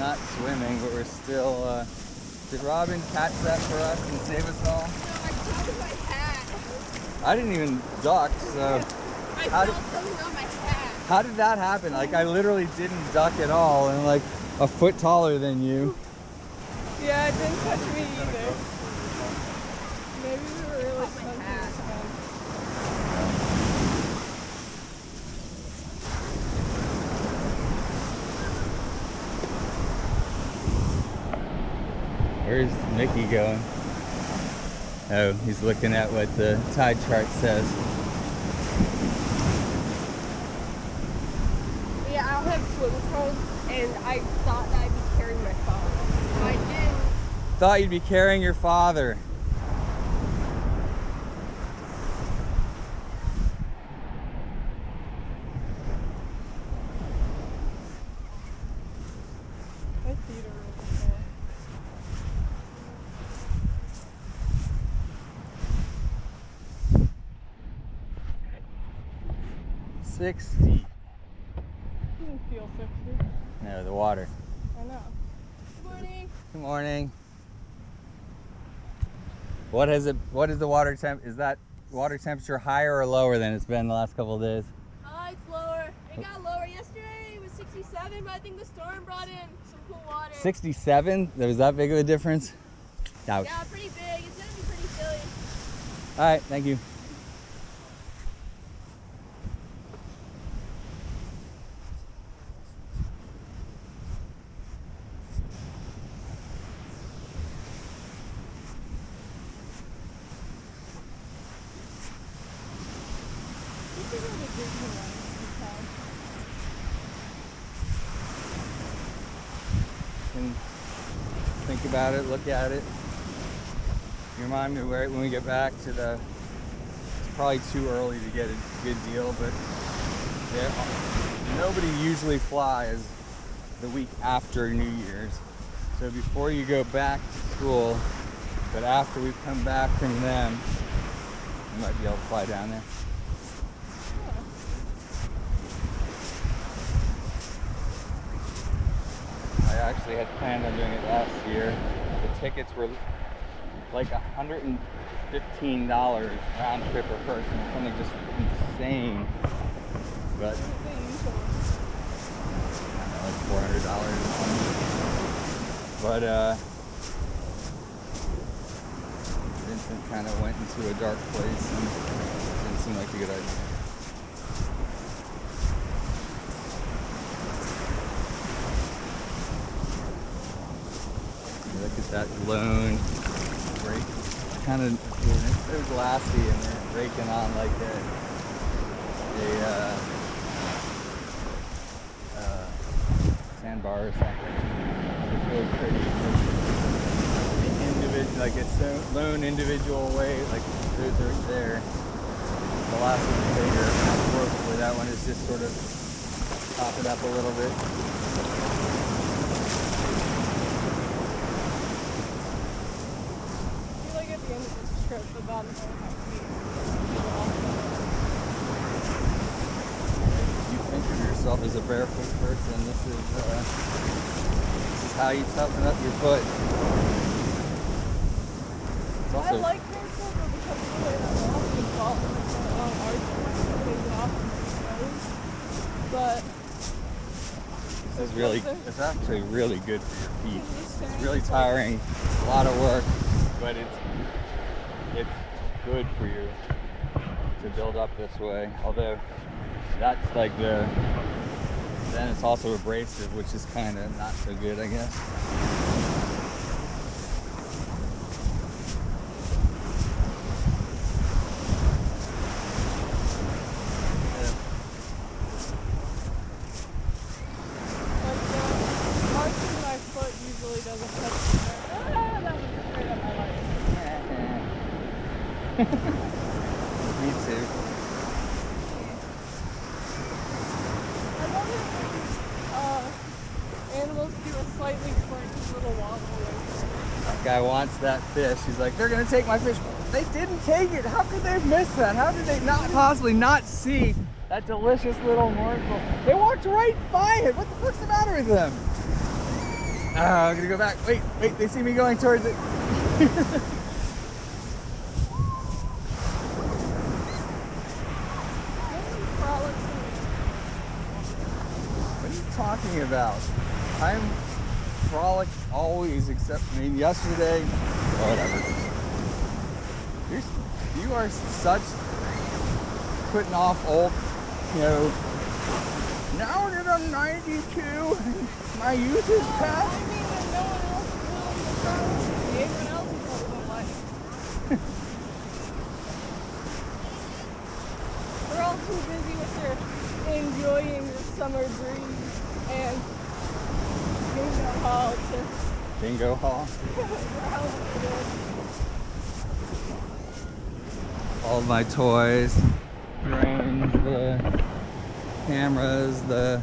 not swimming, but we're still, did Robin catch that for us and save us all? No, I dropped my hat. I didn't even duck, so. I felt something on my hat. How did that happen? Like, I literally didn't duck at all, and like a foot taller than you. Yeah, it didn't touch me either. Maybe we were really sensitive. Where's Mickey going? Oh, he's looking at what the tide chart says. Yeah, I don't have swim trunks, and I thought that I'd be carrying my phone. I didn't. Thought you'd be carrying your father. My feet are really sore. 60. Didn't feel 60. No, the water. I know. Good morning. Good morning. What is it? What is the water temp? Is that water temperature higher or lower than it's been the last couple of days? It's lower. It got lower yesterday. It was 67, but I think the storm brought in some cool water. 67? There was that big of a difference? Ouch. Yeah, pretty big. It's gonna be pretty silly. All right, thank you. This is really good to run in town. And think about it, look at it. Remind me where when we get back to the. It's probably too early to get a good deal, but nobody usually flies the week after New Year's. So before you go back to school, but after we come back from them, you might be able to fly down there. I actually had planned on doing it last year. The tickets were like $115 round trip per person, something just insane. But like $400 or something. But Vincent kind of went into a dark place and it didn't seem like a good idea. Look at that lone break. Kind of, they're glassy and they're breaking on like a sandbar or something. It's really pretty. Like a lone individual way, like those right there. The last one's bigger. Hopefully that one is just sort of top it up a little bit. At the end of this trip, the bottom of my feet. You think of yourself as a barefoot person, this is how you toughen up your foot. It's also, I like barefoot, but because of the way that walk is off in our takes off my toes. But this is really, it's actually really good for your feet. It's really tiring, a lot of work, but it's good for you to build up this way. Although that's like then it's also abrasive, which is kind of not so good, I guess. Marching my foot usually doesn't touch the ground. That was straight up my leg. Me too. I love it when animals do a slightly quirky little wobble. That guy wants that fish. He's like, they're gonna take my fish. They didn't take it. How could they have missed that? How did they not possibly not see that delicious little morsel? They walked right by it. What the fuck's the matter with them? I'm gonna go back. Wait, they see me going towards it. What are you talking about? I'm frolic always, except, I mean, yesterday, or whatever. You are such putting off old, you know, now that I'm 92, my youth is I past. mean, when no one else will, everyone else is living life. They're all too busy with their enjoying the summer breeze and bingo hall to Bingo hall. All my toys, range, the cameras, the